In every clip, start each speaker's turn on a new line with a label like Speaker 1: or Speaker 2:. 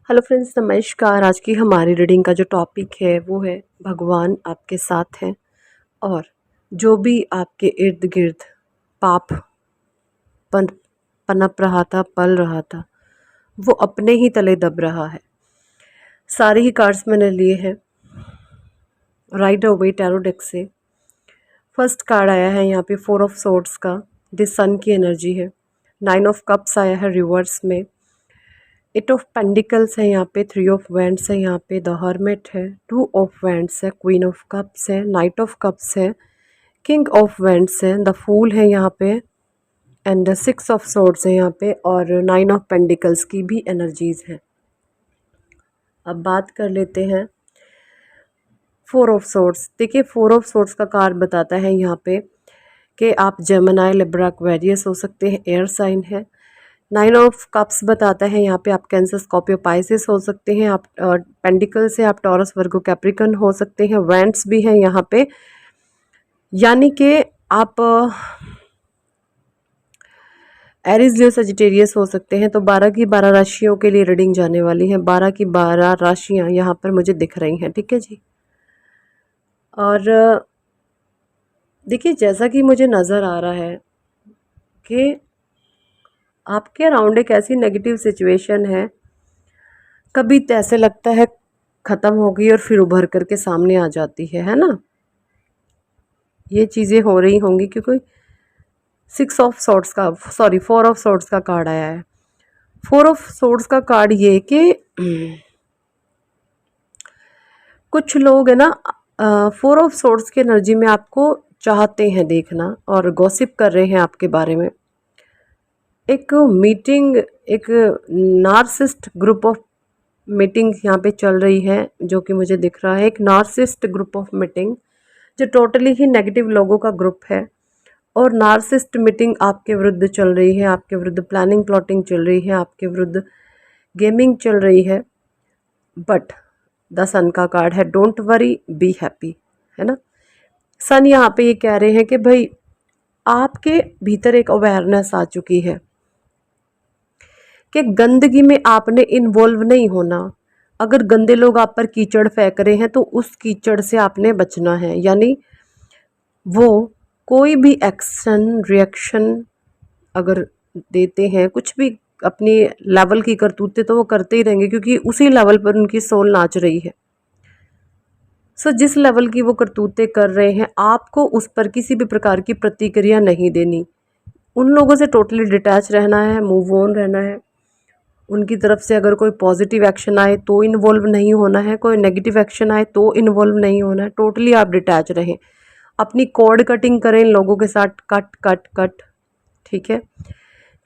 Speaker 1: Hello friends, नमस्कार। आज की हमारी रीडिंग का जो टॉपिक है वो है भगवान आपके साथ हैं और जो भी आपके इर्द गिर्द पाप पन पनप रहा था, पल रहा था, वो अपने ही तले दब रहा है। सारे ही कार्ड्स मैंने लिए हैं राइट अवे टैरो डेक से। फर्स्ट कार्ड आया है यहाँ पे 4 ऑफ सोर्ड्स का, दिस सन की एनर्जी है। 9 ऑफ कप्स आया है रिवर्स में। 8 ऑफ पेंडिकल्स है यहाँ पे। 3 ऑफ वैंड्स है यहाँ पे। द हर्मिट है। 2 ऑफ वैंड्स है। क्वीन ऑफ कप्स है। नाइट ऑफ कप्स है। किंग ऑफ वैंड्स है। द फूल है यहाँ पे एंड 6 ऑफ सोर्ड्स है यहाँ पे और 9 ऑफ पेंडिकल्स की भी एनर्जीज है। अब बात कर लेते हैं 4 ऑफ सोर्ड्स। देखिए 4 ऑफ सोर्ड्स का कार्ड बताता है यहाँ पे कि आप जेमिनी, लिब्रा, एक्वेरियस हो सकते हैं, एयर साइन है। 9 ऑफ कप्स बताता है यहाँ पे आप कैंसर, स्कॉर्पियो, पाइसेस हो सकते हैं। आप पेंडिकल से आप टॉरस, वर्गो, कैप्रिकन हो सकते हैं। वेंट्स भी हैं यहाँ पे, यानी कि आप एरिस, लियो, सजिटेरियस हो सकते हैं। तो 12 की 12 राशियों के लिए रीडिंग जाने वाली है। 12 की 12 राशियाँ यहाँ पर मुझे दिख रही हैं, ठीक है जी। और देखिए जैसा कि मुझे नज़र आ रहा है कि आपके अराउंड एक ऐसी नेगेटिव सिचुएशन है, कभी तो ऐसे लगता है ख़त्म हो गई और फिर उभर करके सामने आ जाती है ना। ये चीज़ें हो रही होंगी क्योंकि 6 ऑफ सॉर्ड्स का, सॉरी 4 ऑफ सॉर्ड्स का कार्ड आया है। 4 ऑफ सॉर्ड्स का कार्ड ये कि कुछ लोग है ना 4 ऑफ सॉर्ड्स की एनर्जी में आपको चाहते हैं देखना और गॉसिप कर रहे हैं आपके बारे में। एक मीटिंग, एक नार्सिस्ट ग्रुप ऑफ मीटिंग यहाँ पे चल रही है जो कि मुझे दिख रहा है। एक नार्सिस्ट ग्रुप ऑफ मीटिंग जो टोटली ही नेगेटिव लोगों का ग्रुप है और नार्सिस्ट मीटिंग आपके विरुद्ध चल रही है, आपके विरुद्ध प्लानिंग प्लॉटिंग चल रही है, आपके विरुद्ध गेमिंग चल रही है। बट द सन का कार्ड है, डोंट वरी, बी हैप्पी, है ना। सन यहाँ पे ये कह रहे हैं कि भाई आपके भीतर एक अवेयरनेस आ चुकी है कि गंदगी में आपने इन्वॉल्व नहीं होना। अगर गंदे लोग आप पर कीचड़ फेंक रहे हैं तो उस कीचड़ से आपने बचना है, यानी वो कोई भी एक्शन, रिएक्शन अगर देते हैं, कुछ भी अपनी लेवल की करतूतें तो वो करते ही रहेंगे क्योंकि उसी लेवल पर उनकी सोल नाच रही है। सो जिस लेवल की वो करतूतें कर रहे हैं, आपको उस पर किसी भी प्रकार की प्रतिक्रिया नहीं देनी। उन लोगों से टोटली डिटैच रहना है, मूव ऑन रहना है। उनकी तरफ से अगर कोई पॉजिटिव एक्शन आए तो इन्वॉल्व नहीं होना है, कोई नेगेटिव एक्शन आए तो इन्वॉल्व नहीं होना है। टोटली आप डिटैच रहें, अपनी कॉर्ड कटिंग करें इन लोगों के साथ, कट कट कट, ठीक है।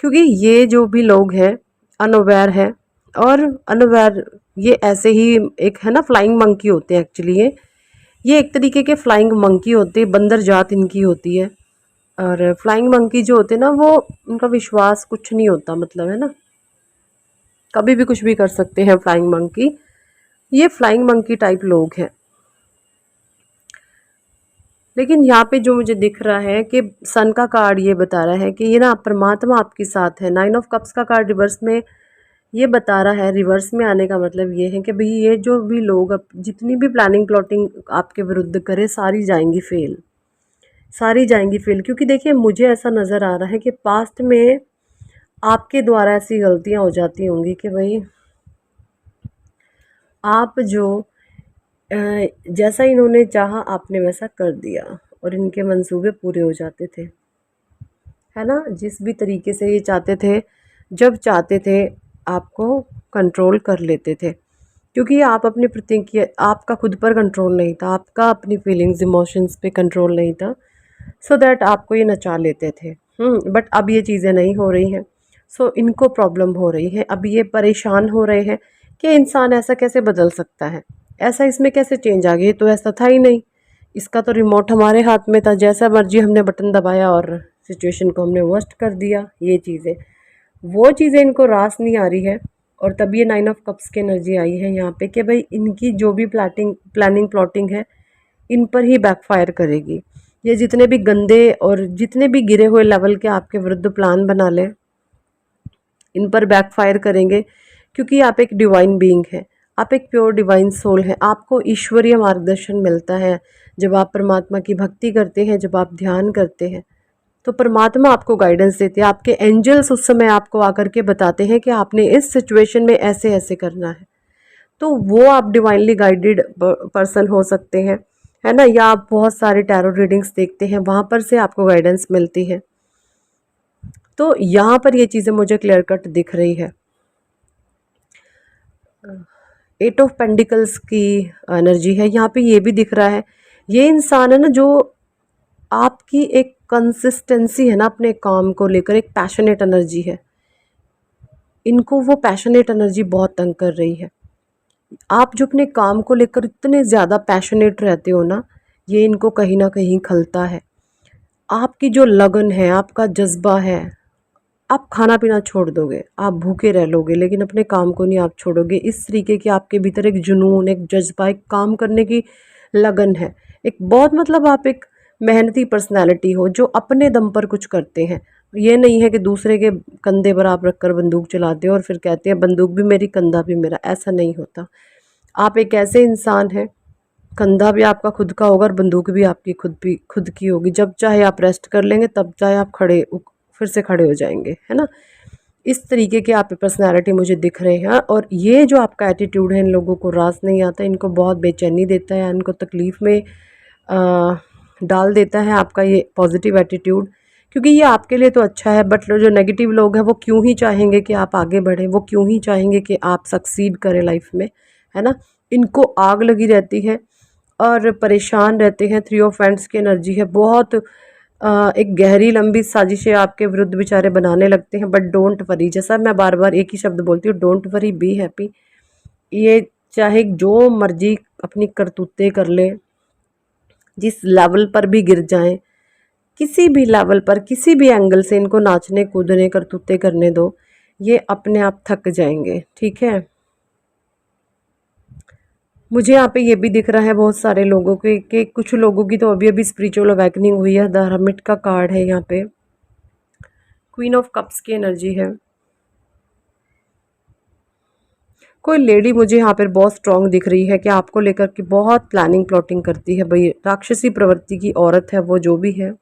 Speaker 1: क्योंकि ये जो भी लोग हैं अनअवेयर है और अनअवेयर ये ऐसे ही एक है ना, फ्लाइंग मंकी होते हैं एक्चुअली। ये एक तरीके के फ्लाइंग मंकी होते हैं, बंदर जात इनकी होती है। और फ्लाइंग मंकी जो होते हैं ना, वो उनका विश्वास कुछ नहीं होता, मतलब है ना, कभी भी कुछ भी कर सकते हैं फ्लाइंग मंकी। ये फ्लाइंग मंकी टाइप लोग हैं। लेकिन यहाँ पे जो मुझे दिख रहा है कि सन का कार्ड ये बता रहा है कि ये ना परमात्मा आपके साथ है। 9 ऑफ कप्स का कार्ड रिवर्स में ये बता रहा है, रिवर्स में आने का मतलब ये है कि भाई ये जो भी लोग अब जितनी भी प्लानिंग प्लॉटिंग आपके विरुद्ध करे, सारी जाएंगी फेल, सारी जाएंगी फेल। क्योंकि देखिए मुझे ऐसा नज़र आ रहा है कि पास्ट में आपके द्वारा ऐसी गलतियां हो जाती होंगी कि भाई आप जो जैसा इन्होंने चाहा आपने वैसा कर दिया और इनके मंसूबे पूरे हो जाते थे, है ना। जिस भी तरीके से ये चाहते थे, जब चाहते थे आपको कंट्रोल कर लेते थे, क्योंकि आप अपनी प्रतिक्रिया, आपका खुद पर कंट्रोल नहीं था, आपका अपनी फीलिंग्स, इमोशंस पे कंट्रोल नहीं था, सो दैट आपको ये नचा लेते थे। बट अब ये चीज़ें नहीं हो रही हैं। सो इनको प्रॉब्लम हो रही है, अब ये परेशान हो रहे हैं कि इंसान ऐसा कैसे बदल सकता है, ऐसा इसमें कैसे चेंज आ गया, तो ऐसा था ही नहीं। इसका तो रिमोट हमारे हाथ में था, जैसा मर्जी हमने बटन दबाया और सिचुएशन को हमने वर्स्ट कर दिया। ये चीज़ें, वो चीज़ें इनको रास नहीं आ रही है। और तब ये 9 ऑफ कप्स की एनर्जी आई है यहाँ पे कि भाई इनकी जो भी प्लानिंग प्लॉटिंग है, इन पर ही बैकफायर करेगी। ये जितने भी गंदे और जितने भी गिरे हुए लेवल के आपके विरुद्ध प्लान बना लें, इन पर बैकफायर करेंगे। क्योंकि आप एक डिवाइन बीइंग है, आप एक प्योर डिवाइन सोल है। आपको ईश्वरीय मार्गदर्शन मिलता है जब आप परमात्मा की भक्ति करते हैं, जब आप ध्यान करते हैं तो परमात्मा आपको गाइडेंस देते हैं। आपके एंजल्स उस समय आपको आकर के बताते हैं कि आपने इस सिचुएशन में ऐसे ऐसे करना है। तो वो आप डिवाइनली गाइडेड पर्सन हो सकते हैं, है ना। या आप बहुत सारे टैरो रीडिंग्स देखते हैं, वहाँ पर से आपको गाइडेंस मिलती है। तो यहाँ पर ये चीज़ें मुझे क्लियर कट दिख रही है। 8 ऑफ पेंडिकल्स की एनर्जी है यहाँ पे। ये भी दिख रहा है, ये इंसान है ना जो आपकी एक कंसिस्टेंसी है ना अपने काम को लेकर, एक पैशनेट एनर्जी है। इनको वो पैशनेट एनर्जी बहुत तंग कर रही है। आप जो अपने काम को लेकर इतने ज़्यादा पैशनेट रहते हो ना, ये इनको कहीं ना कहीं खलता है। आपकी जो लगन है, आपका जज्बा है, आप खाना पीना छोड़ दोगे, आप भूखे रह लोगे, लेकिन अपने काम को नहीं आप छोड़ोगे। इस तरीके की आपके भीतर एक जुनून, एक जज्बा, एक काम करने की लगन है। एक बहुत मतलब आप एक मेहनती पर्सनालिटी हो जो अपने दम पर कुछ करते हैं। ये नहीं है कि दूसरे के कंधे पर आप रखकर बंदूक चलाते हो और फिर कहते हैं बंदूक भी मेरी कंधा भी मेरा। ऐसा नहीं होता। आप एक ऐसे इंसान हैं, कंधा भी आपका खुद का होगा और बंदूक भी आपकी खुद की होगी। जब चाहे आप रेस्ट कर लेंगे, तब चाहे आप फिर से खड़े हो जाएंगे, है ना। इस तरीके के आपकी पर्सनालिटी मुझे दिख रहे हैं। और ये जो आपका एटीट्यूड है, इन लोगों को रास नहीं आता, इनको बहुत बेचैनी देता है, इनको तकलीफ़ में डाल देता है आपका ये पॉजिटिव एटीट्यूड। क्योंकि ये आपके लिए तो अच्छा है, बट जो नेगेटिव लोग हैं वो क्यों ही चाहेंगे कि आप आगे बढ़ें, वो क्यों ही चाहेंगे कि आप सक्सीड करें लाइफ में, है ना। इनको आग लगी रहती है और परेशान रहते हैं। 3 ऑफ हैंड्स की एनर्जी है, बहुत एक गहरी लंबी साजिशें आपके विरुद्ध बेचारे बनाने लगते हैं। बट डोंट वरी, जैसा मैं बार बार एक ही शब्द बोलती हूँ, डोंट वरी, बी हैप्पी। ये चाहे जो मर्जी अपनी करतूतें कर ले, जिस लेवल पर भी गिर जाएं, किसी भी लेवल पर, किसी भी एंगल से इनको नाचने कूदने करतूतें करने दो, ये अपने आप थक जाएंगे, ठीक है। मुझे यहाँ पे ये भी दिख रहा है बहुत सारे लोगों के कि कुछ लोगों की तो अभी अभी स्पिरिचुअल अवेकनिंग हुई है। द हर्मिट का कार्ड है यहाँ पे, क्वीन ऑफ कप्स की एनर्जी है। कोई लेडी मुझे यहाँ पर बहुत स्ट्रांग दिख रही है कि आपको लेकर के बहुत प्लानिंग प्लॉटिंग करती है। भाई राक्षसी प्रवृत्ति की औरत है वो, जो भी है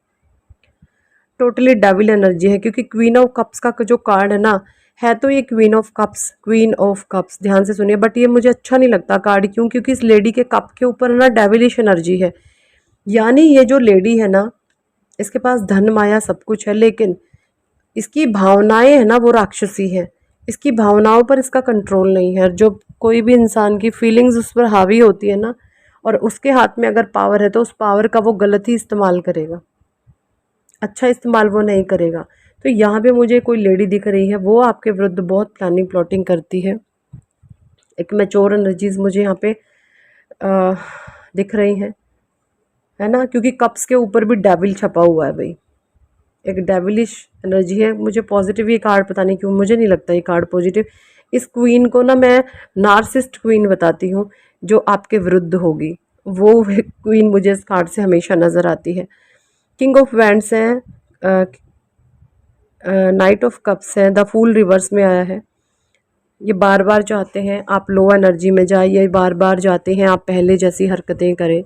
Speaker 1: टोटली डेविल एनर्जी है। क्योंकि क्वीन ऑफ कप्स का जो कार्ड है ना, है तो ये queen of cups, queen of cups, ध्यान से सुनिए। बट ये मुझे अच्छा नहीं लगता कार्ड, क्यों? क्योंकि इस लेडी के कप के ऊपर ना डेविलिश एनर्जी है। यानी ये जो लेडी है ना, इसके पास धन माया सब कुछ है, लेकिन इसकी भावनाएं है ना वो राक्षसी है। इसकी भावनाओं पर इसका कंट्रोल नहीं है। जो कोई भी इंसान की फीलिंग्स उस पर हावी होती है ना, और उसके हाथ में अगर पावर है तो उस पावर का वो गलत ही इस्तेमाल करेगा, अच्छा इस्तेमाल वो नहीं करेगा। तो यहाँ पे मुझे कोई लेडी दिख रही है, वो आपके विरुद्ध बहुत प्लानिंग प्लॉटिंग करती है। एक मैच्योर एनर्जीज मुझे यहाँ पे अ, दिख रही हैं, है ना। क्योंकि कप्स के ऊपर भी डेविल छपा हुआ है भाई, एक डेविलिश एनर्जी है। मुझे पॉजिटिव ये कार्ड, पता नहीं क्यों मुझे नहीं लगता ये कार्ड पॉजिटिव। इस क्वीन को ना मैं नार्सिस्ट क्वीन बताती हूँ, जो आपके विरुद्ध होगी। वो क्वीन मुझे इस कार्ड से हमेशा नज़र आती है। किंग ऑफ वैंड्स हैं, नाइट ऑफ कप्स है, द फूल रिवर्स में आया है। ये बार बार चाहते हैं आप लो एनर्जी में जाए, ये बार बार चाहते हैं आप पहले जैसी हरकतें करें,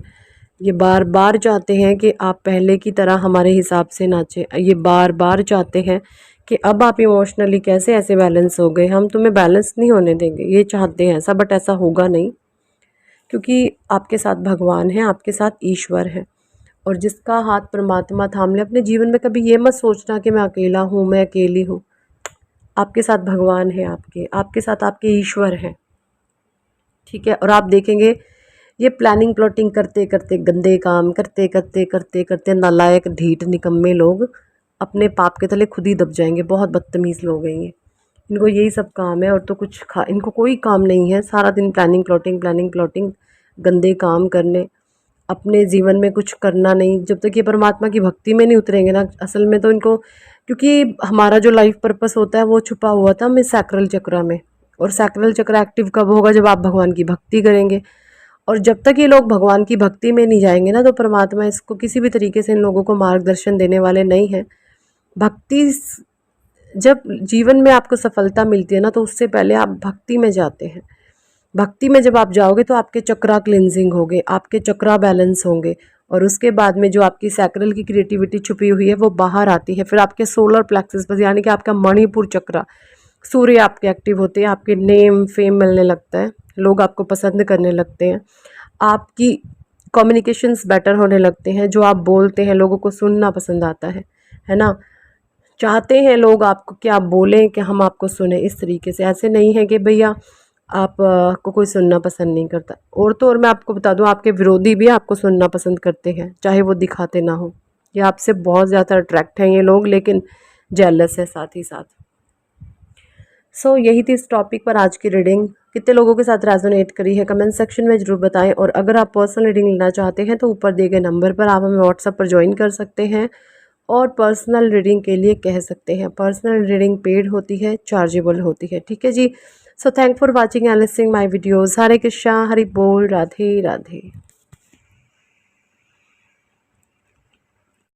Speaker 1: ये बार बार चाहते हैं कि आप पहले की तरह हमारे हिसाब से नाचें, ये बार बार चाहते हैं कि अब आप इमोशनली कैसे ऐसे बैलेंस हो गए, हम तुम्हें बैलेंस नहीं होने देंगे। ये चाहते हैं ऐसा, बट ऐसा होगा नहीं, क्योंकि आपके साथ भगवान है, आपके साथ ईश्वर है। और जिसका हाथ परमात्मा थाम ले अपने जीवन में, कभी ये मत सोचना कि मैं अकेला हूँ, मैं अकेली हूँ। आपके साथ भगवान है, आपके साथ आपके ईश्वर हैं, ठीक है। और आप देखेंगे ये प्लानिंग प्लॉटिंग करते करते, गंदे काम करते करते करते करते, नालायक ढीठ निकम्मे लोग अपने पाप के तले खुद ही दब जाएंगे। बहुत बदतमीज़ लोग हैं ये, इनको यही सब काम है। और तो कुछ इनको कोई काम नहीं है, सारा दिन प्लानिंग प्लॉटिंग, गंदे काम करने, अपने जीवन में कुछ करना नहीं। जब तक ये परमात्मा की भक्ति में नहीं उतरेंगे ना, असल में तो इनको, क्योंकि हमारा जो लाइफ पर्पस होता है वो छुपा हुआ था हमें सैक्रल चक्र में। और सैक्रल चक्र एक्टिव कब होगा? जब आप भगवान की भक्ति करेंगे। और जब तक ये लोग भगवान की भक्ति में नहीं जाएंगे ना, तो परमात्मा इसको किसी भी तरीके से इन लोगों को मार्गदर्शन देने वाले नहीं हैं। भक्ति जब जीवन में आपको सफलता मिलती है ना, तो उससे पहले आप भक्ति में जाते हैं। भक्ति में जब आप जाओगे तो आपके चक्रा क्लिनजिंग होंगे, आपके चक्रा बैलेंस होंगे, और उसके बाद में जो आपकी सैक्रल की क्रिएटिविटी छुपी हुई है वो बाहर आती है। फिर आपके सोलर प्लेक्सस पर, यानी कि आपका मणिपुर चक्रा, सूर्य आपके एक्टिव होते हैं, आपके नेम फेम मिलने लगता है, लोग आपको पसंद करने लगते हैं, आपकी कम्युनिकेशंस बेटर होने लगते हैं, जो आप बोलते हैं लोगों को सुनना पसंद आता है ना। चाहते हैं लोग आपको कि आप बोलें, कि हम आपको सुने, इस तरीके से। ऐसे नहीं है कि भैया आप को कोई सुनना पसंद नहीं करता। और तो और मैं आपको बता दूं, आपके विरोधी भी आपको सुनना पसंद करते हैं, चाहे वो दिखाते ना हो। ये आपसे बहुत ज़्यादा अट्रैक्ट हैं ये लोग, लेकिन जेलस है साथ ही साथ। सो यही थी इस टॉपिक पर आज की रीडिंग। कितने लोगों के साथ रेजोनेट करी है कमेंट सेक्शन में ज़रूर बताएं। और अगर आप पर्सनल रीडिंग लेना चाहते हैं तो ऊपर दिए गए नंबर पर आप हमें व्हाट्सएप पर ज्वाइन कर सकते हैं और पर्सनल रीडिंग के लिए कह सकते हैं। पर्सनल रीडिंग पेड होती है, चार्जेबल होती है, ठीक है जी। So thank for watching and listening my videos. Hare Krishna, Hari बोल, राधे राधे।